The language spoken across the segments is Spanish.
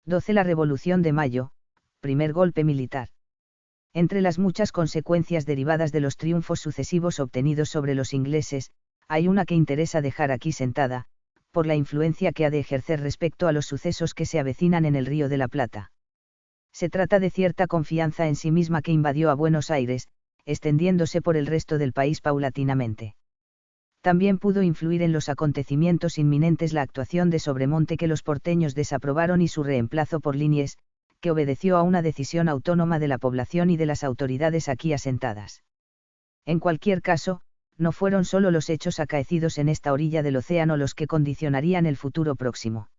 12. La Revolución de Mayo, primer golpe militar. Entre las muchas consecuencias derivadas de los triunfos sucesivos obtenidos sobre los ingleses, hay una que interesa dejar aquí sentada, por la influencia que ha de ejercer respecto a los sucesos que se avecinan en el Río de la Plata. Se trata de cierta confianza en sí misma que invadió a Buenos Aires, extendiéndose por el resto del país paulatinamente. También pudo influir en los acontecimientos inminentes la actuación de Sobremonte que los porteños desaprobaron y su reemplazo por Liniers, que obedeció a una decisión autónoma de la población y de las autoridades aquí asentadas. En cualquier caso, no fueron solo los hechos acaecidos en esta orilla del océano los que condicionarían el futuro próximo.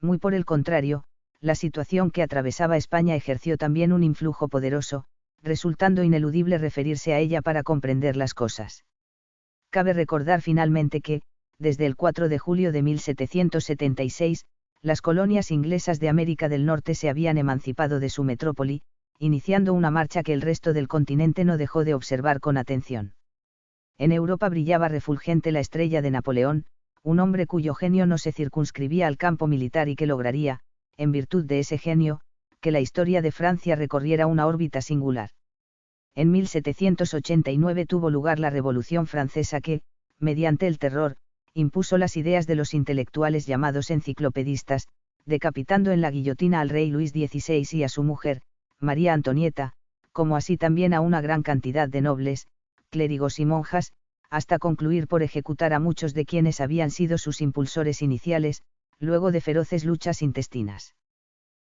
Muy por el contrario, la situación que atravesaba España ejerció también un influjo poderoso, resultando ineludible referirse a ella para comprender las cosas. Cabe recordar finalmente que, desde el 4 de julio de 1776, las colonias inglesas de América del Norte se habían emancipado de su metrópoli, iniciando una marcha que el resto del continente no dejó de observar con atención. En Europa brillaba refulgente la estrella de Napoleón, un hombre cuyo genio no se circunscribía al campo militar y que lograría, en virtud de ese genio, que la historia de Francia recorriera una órbita singular. En 1789 tuvo lugar la Revolución Francesa que, mediante el terror, impuso las ideas de los intelectuales llamados enciclopedistas, decapitando en la guillotina al rey Luis XVI y a su mujer, María Antonieta, como así también a una gran cantidad de nobles, clérigos y monjas, hasta concluir por ejecutar a muchos de quienes habían sido sus impulsores iniciales, luego de feroces luchas intestinas.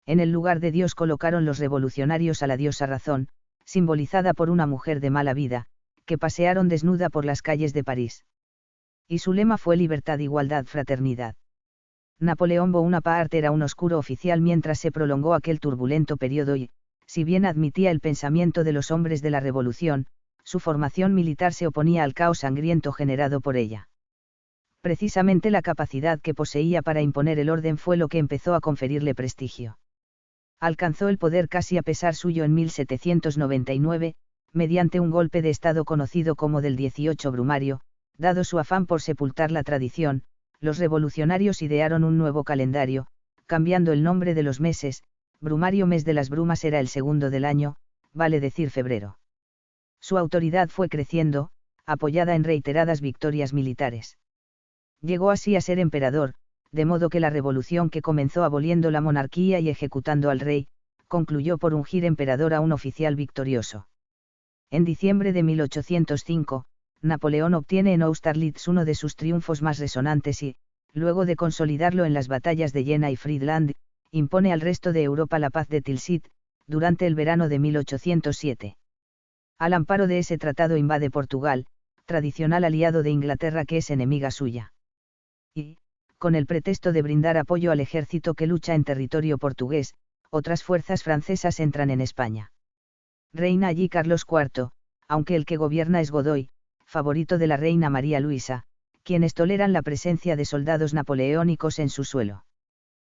En el lugar de Dios colocaron los revolucionarios a la diosa Razón, simbolizada por una mujer de mala vida, que pasearon desnuda por las calles de París. Y su lema fue libertad, igualdad, fraternidad. Napoleón Bonaparte era un oscuro oficial mientras se prolongó aquel turbulento periodo y, si bien admitía el pensamiento de los hombres de la revolución, su formación militar se oponía al caos sangriento generado por ella. Precisamente la capacidad que poseía para imponer el orden fue lo que empezó a conferirle prestigio. Alcanzó el poder casi a pesar suyo en 1799, mediante un golpe de Estado conocido como del 18 Brumario. Dado su afán por sepultar la tradición, los revolucionarios idearon un nuevo calendario, cambiando el nombre de los meses. Brumario, mes de las brumas, era el segundo del año, vale decir febrero. Su autoridad fue creciendo, apoyada en reiteradas victorias militares. Llegó así a ser emperador, de modo que la revolución que comenzó aboliendo la monarquía y ejecutando al rey, concluyó por ungir emperador a un oficial victorioso. En diciembre de 1805, Napoleón obtiene en Austerlitz uno de sus triunfos más resonantes y, luego de consolidarlo en las batallas de Jena y Friedland, impone al resto de Europa la paz de Tilsit, durante el verano de 1807. Al amparo de ese tratado invade Portugal, tradicional aliado de Inglaterra que es enemiga suya. Y, con el pretexto de brindar apoyo al ejército que lucha en territorio portugués, otras fuerzas francesas entran en España. Reina allí Carlos IV, aunque el que gobierna es Godoy, favorito de la reina María Luisa, quienes toleran la presencia de soldados napoleónicos en su suelo.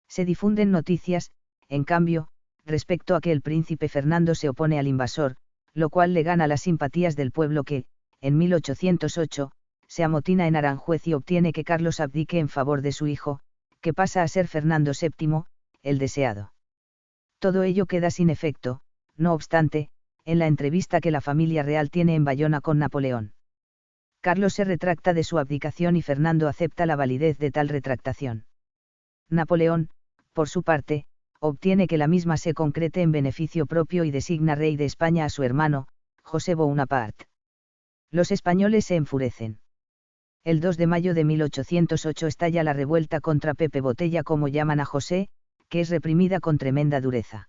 Se difunden noticias, en cambio, respecto a que el príncipe Fernando se opone al invasor, lo cual le gana las simpatías del pueblo que, en 1808, se amotina en Aranjuez y obtiene que Carlos abdique en favor de su hijo, que pasa a ser Fernando VII, el deseado. Todo ello queda sin efecto, no obstante, en la entrevista que la familia real tiene en Bayona con Napoleón. Carlos se retracta de su abdicación y Fernando acepta la validez de tal retractación. Napoleón, por su parte, obtiene que la misma se concrete en beneficio propio y designa rey de España a su hermano, José Bonaparte. Los españoles se enfurecen. El 2 de mayo de 1808 estalla la revuelta contra Pepe Botella, como llaman a José, que es reprimida con tremenda dureza.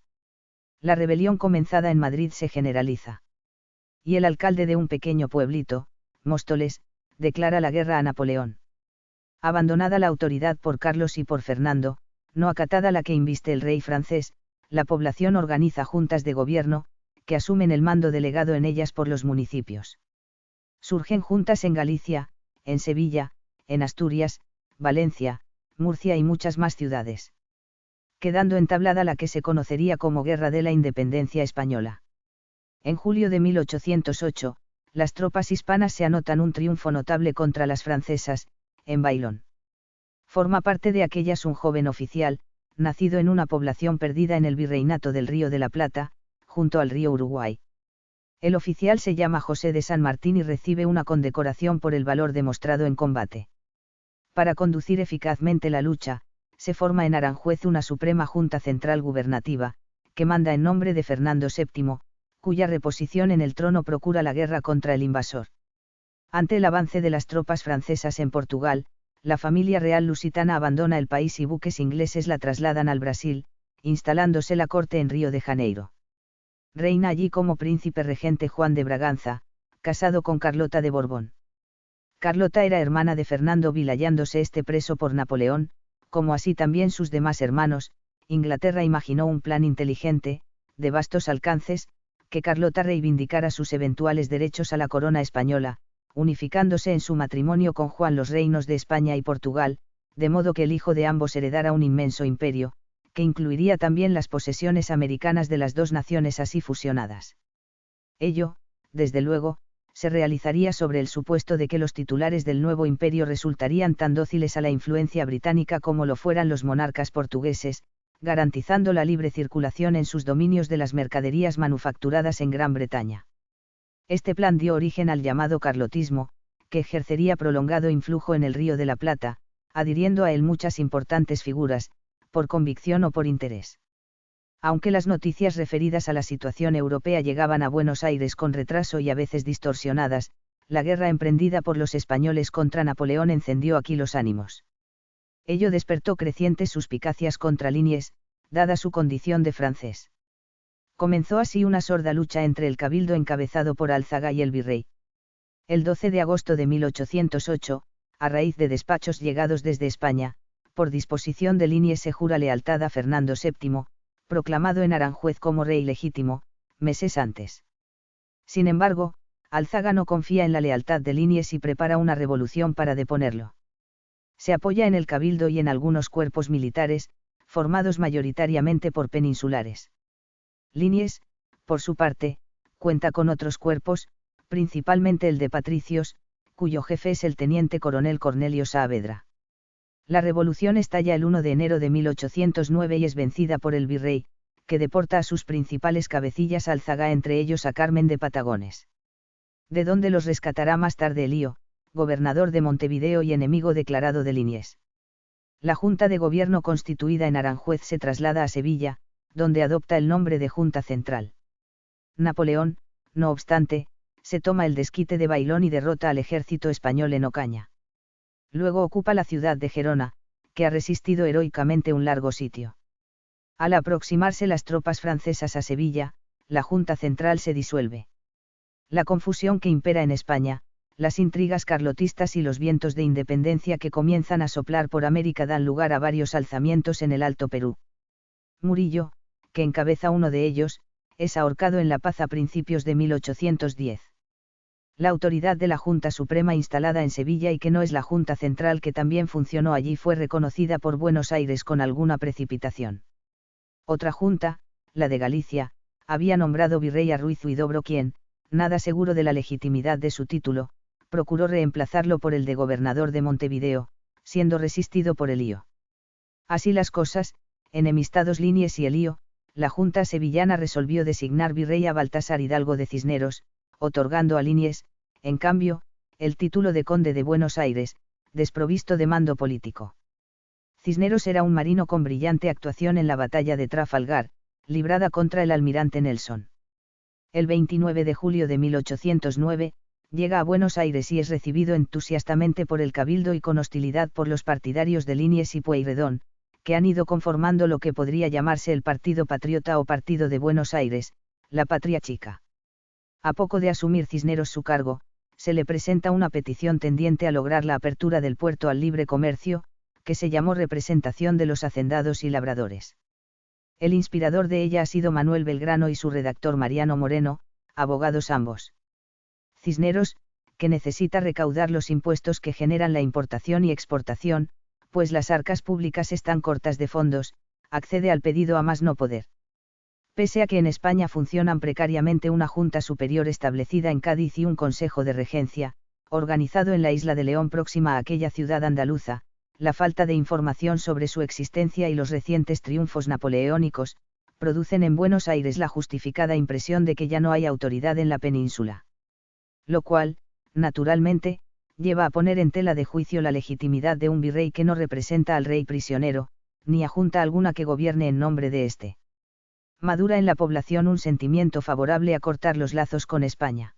La rebelión comenzada en Madrid se generaliza. Y el alcalde de un pequeño pueblito, Móstoles, declara la guerra a Napoleón. Abandonada la autoridad por Carlos y por Fernando, no acatada la que inviste el rey francés, la población organiza juntas de gobierno, que asumen el mando delegado en ellas por los municipios. Surgen juntas en Galicia, en Sevilla, en Asturias, Valencia, Murcia y muchas más ciudades. Quedando entablada la que se conocería como Guerra de la Independencia Española. En julio de 1808, las tropas hispanas se anotan un triunfo notable contra las francesas, en Bailón. Forma parte de aquellas un joven oficial, nacido en una población perdida en el Virreinato del Río de la Plata, junto al río Uruguay. El oficial se llama José de San Martín y recibe una condecoración por el valor demostrado en combate. Para conducir eficazmente la lucha, se forma en Aranjuez una Suprema Junta Central Gubernativa, que manda en nombre de Fernando VII, cuya reposición en el trono procura la guerra contra el invasor. Ante el avance de las tropas francesas en Portugal, la familia real lusitana abandona el país y buques ingleses la trasladan al Brasil, instalándose la corte en Río de Janeiro. Reina allí como príncipe regente Juan de Braganza, casado con Carlota de Borbón. Carlota era hermana de Fernando Vil, hallándose este preso por Napoleón, como así también sus demás hermanos. Inglaterra imaginó un plan inteligente, de vastos alcances, que Carlota reivindicara sus eventuales derechos a la corona española, unificándose en su matrimonio con Juan los reinos de España y Portugal, de modo que el hijo de ambos heredara un inmenso imperio, que incluiría también las posesiones americanas de las dos naciones así fusionadas. Ello, desde luego, se realizaría sobre el supuesto de que los titulares del nuevo imperio resultarían tan dóciles a la influencia británica como lo fueran los monarcas portugueses, garantizando la libre circulación en sus dominios de las mercaderías manufacturadas en Gran Bretaña. Este plan dio origen al llamado carlotismo, que ejercería prolongado influjo en el Río de la Plata, adhiriendo a él muchas importantes figuras, por convicción o por interés. Aunque las noticias referidas a la situación europea llegaban a Buenos Aires con retraso y a veces distorsionadas, la guerra emprendida por los españoles contra Napoleón encendió aquí los ánimos. Ello despertó crecientes suspicacias contra Liniers, dada su condición de francés. Comenzó así una sorda lucha entre el cabildo encabezado por Álzaga y el virrey. El 12 de agosto de 1808, a raíz de despachos llegados desde España, por disposición de Liniers se jura lealtad a Fernando VII, proclamado en Aranjuez como rey legítimo, meses antes. Sin embargo, Álzaga no confía en la lealtad de Liniers y prepara una revolución para deponerlo. Se apoya en el cabildo y en algunos cuerpos militares, formados mayoritariamente por peninsulares. Liniers, por su parte, cuenta con otros cuerpos, principalmente el de patricios, cuyo jefe es el teniente coronel Cornelio Saavedra. La revolución estalla el 1 de enero de 1809 y es vencida por el virrey, que deporta a sus principales cabecillas a Álzaga, entre ellos a Carmen de Patagones. De donde los rescatará más tarde Elío, gobernador de Montevideo y enemigo declarado de Liniers. La Junta de Gobierno constituida en Aranjuez se traslada a Sevilla, donde adopta el nombre de Junta Central. Napoleón, no obstante, se toma el desquite de Bailón y derrota al ejército español en Ocaña. Luego ocupa la ciudad de Gerona, que ha resistido heroicamente un largo sitio. Al aproximarse las tropas francesas a Sevilla, la Junta Central se disuelve. La confusión que impera en España, las intrigas carlotistas y los vientos de independencia que comienzan a soplar por América dan lugar a varios alzamientos en el Alto Perú. Murillo, que encabeza uno de ellos, es ahorcado en La Paz a principios de 1810. La autoridad de la Junta Suprema instalada en Sevilla y que no es la Junta Central que también funcionó allí fue reconocida por Buenos Aires con alguna precipitación. Otra junta, la de Galicia, había nombrado virrey a Ruiz Huidobro, quien, nada seguro de la legitimidad de su título, procuró reemplazarlo por el de gobernador de Montevideo, siendo resistido por Elío. Así las cosas, enemistados Liniers y Elío, la Junta sevillana resolvió designar virrey a Baltasar Hidalgo de Cisneros, otorgando a Liniers, en cambio, el título de conde de Buenos Aires, desprovisto de mando político. Cisneros era un marino con brillante actuación en la batalla de Trafalgar, librada contra el almirante Nelson. El 29 de julio de 1809, llega a Buenos Aires y es recibido entusiastamente por el cabildo y con hostilidad por los partidarios de Liniers y Pueyrredón, que han ido conformando lo que podría llamarse el Partido Patriota o Partido de Buenos Aires, la Patria Chica. A poco de asumir Cisneros su cargo, se le presenta una petición tendiente a lograr la apertura del puerto al libre comercio, que se llamó Representación de los Hacendados y Labradores. El inspirador de ella ha sido Manuel Belgrano y su redactor Mariano Moreno, abogados ambos. Cisneros, que necesita recaudar los impuestos que generan la importación y exportación, pues las arcas públicas están cortas de fondos, accede al pedido a más no poder. Pese a que en España funcionan precariamente una Junta Superior establecida en Cádiz y un Consejo de Regencia, organizado en la isla de León próxima a aquella ciudad andaluza, la falta de información sobre su existencia y los recientes triunfos napoleónicos, producen en Buenos Aires la justificada impresión de que ya no hay autoridad en la península. Lo cual, naturalmente, lleva a poner en tela de juicio la legitimidad de un virrey que no representa al rey prisionero, ni a junta alguna que gobierne en nombre de éste. Madura en la población un sentimiento favorable a cortar los lazos con España.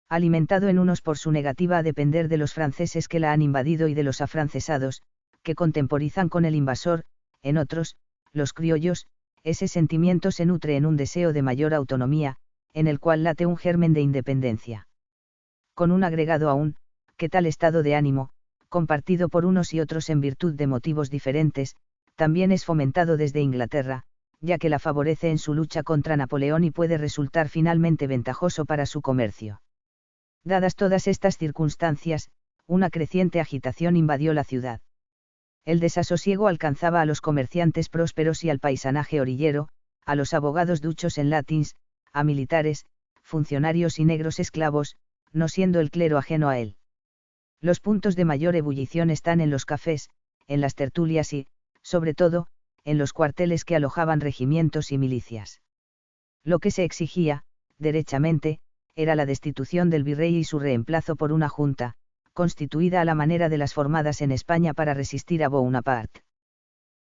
Alimentado en unos por su negativa a depender de los franceses que la han invadido y de los afrancesados, que contemporizan con el invasor, en otros, los criollos, ese sentimiento se nutre en un deseo de mayor autonomía, en el cual late un germen de independencia. Con un agregado aún, que tal estado de ánimo, compartido por unos y otros en virtud de motivos diferentes, también es fomentado desde Inglaterra, ya que la favorece en su lucha contra Napoleón y puede resultar finalmente ventajoso para su comercio. Dadas todas estas circunstancias, una creciente agitación invadió la ciudad. El desasosiego alcanzaba a los comerciantes prósperos y al paisanaje orillero, a los abogados duchos en latins, a militares, funcionarios y negros esclavos, no siendo el clero ajeno a él. Los puntos de mayor ebullición están en los cafés, en las tertulias y, sobre todo, en los cuarteles que alojaban regimientos y milicias. Lo que se exigía, derechamente, era la destitución del virrey y su reemplazo por una junta, constituida a la manera de las formadas en España para resistir a Bonaparte.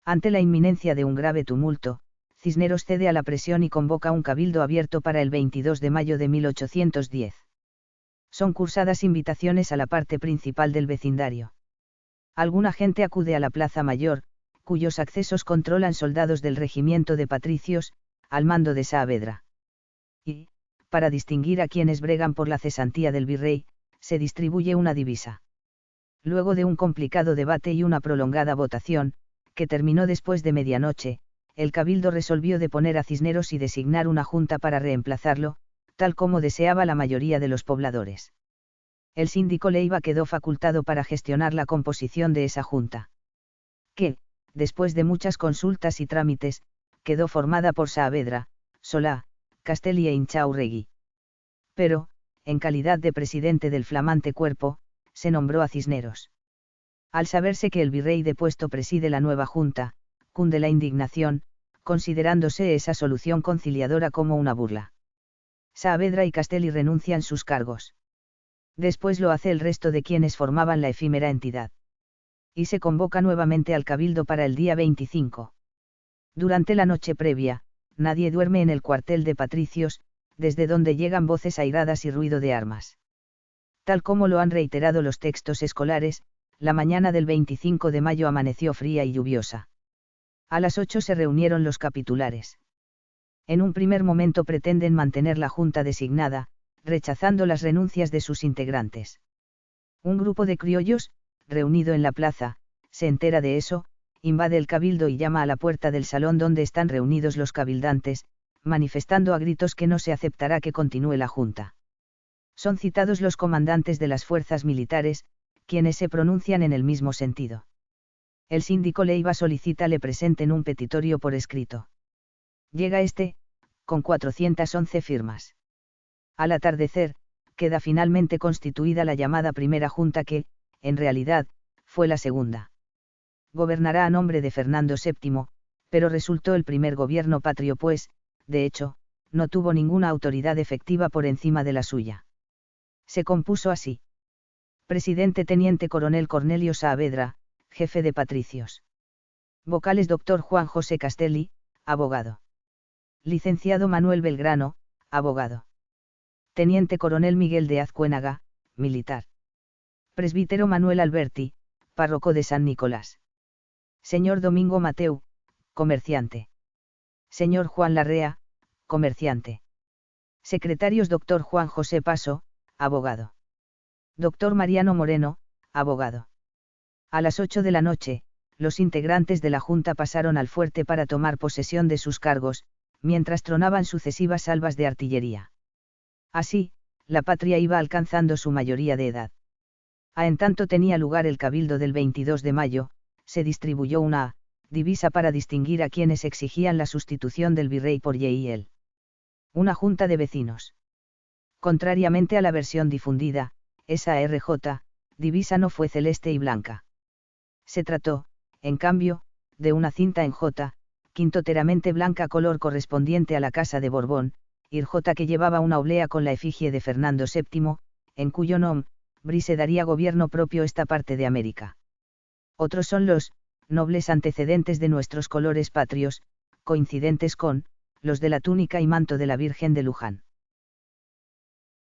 Ante la inminencia de un grave tumulto, Cisneros cede a la presión y convoca un cabildo abierto para el 22 de mayo de 1810. Son cursadas invitaciones a la parte principal del vecindario. Alguna gente acude a la Plaza Mayor, cuyos accesos controlan soldados del regimiento de patricios, al mando de Saavedra. Y, para distinguir a quienes bregan por la cesantía del virrey, se distribuye una divisa. Luego de un complicado debate y una prolongada votación, que terminó después de medianoche, el cabildo resolvió deponer a Cisneros y designar una junta para reemplazarlo, tal como deseaba la mayoría de los pobladores. El síndico Leiva quedó facultado para gestionar la composición de esa junta. Que, después de muchas consultas y trámites, quedó formada por Saavedra, Solá, Castelli e Inchaurregui. Pero, en calidad de presidente del flamante cuerpo, se nombró a Cisneros. Al saberse que el virrey depuesto preside la nueva junta, cunde la indignación, considerándose esa solución conciliadora como una burla. Saavedra y Castelli renuncian sus cargos. Después lo hace el resto de quienes formaban la efímera entidad. Y se convoca nuevamente al cabildo para el día 25. Durante la noche previa, nadie duerme en el cuartel de patricios, desde donde llegan voces airadas y ruido de armas. Tal como lo han reiterado los textos escolares, la mañana del 25 de mayo amaneció fría y lluviosa. A las 8 se reunieron los capitulares. En un primer momento pretenden mantener la junta designada, rechazando las renuncias de sus integrantes. Un grupo de criollos, reunido en la plaza, se entera de eso, invade el cabildo y llama a la puerta del salón donde están reunidos los cabildantes, manifestando a gritos que no se aceptará que continúe la junta. Son citados los comandantes de las fuerzas militares, quienes se pronuncian en el mismo sentido. El síndico Leiva solicita le presenten un petitorio por escrito. Llega este, con 411 firmas. Al atardecer, queda finalmente constituida la llamada primera junta que, en realidad, fue la segunda. Gobernará a nombre de Fernando VII, pero resultó el primer gobierno patrio pues, de hecho, no tuvo ninguna autoridad efectiva por encima de la suya. Se compuso así. Presidente Teniente Coronel Cornelio Saavedra, jefe de patricios. Vocales Dr. Juan José Castelli, abogado. Licenciado Manuel Belgrano, abogado. Teniente Coronel Miguel de Azcuénaga, militar. Presbítero Manuel Alberti, párroco de San Nicolás. Señor Domingo Mateu, comerciante. Señor Juan Larrea, comerciante. Secretarios Dr. Juan José Paso, abogado. Dr. Mariano Moreno, abogado. A las 8 de la noche, los integrantes de la Junta pasaron al fuerte para tomar posesión de sus cargos, mientras tronaban sucesivas salvas de artillería. Así, la patria iba alcanzando su mayoría de edad. En tanto tenía lugar el cabildo del 22 de mayo, se distribuyó una divisa para distinguir a quienes exigían la sustitución del virrey por Yeiel. Una junta de vecinos. Contrariamente a la versión difundida, esa RJ, divisa no fue celeste y blanca. Se trató, en cambio, de una cinta en J, quintoteramente blanca color correspondiente a la Casa de Borbón, y J que llevaba una oblea con la efigie de Fernando VII, en cuyo nombre se daría gobierno propio esta parte de América. Otros son los nobles antecedentes de nuestros colores patrios, coincidentes con los de la túnica y manto de la Virgen de Luján.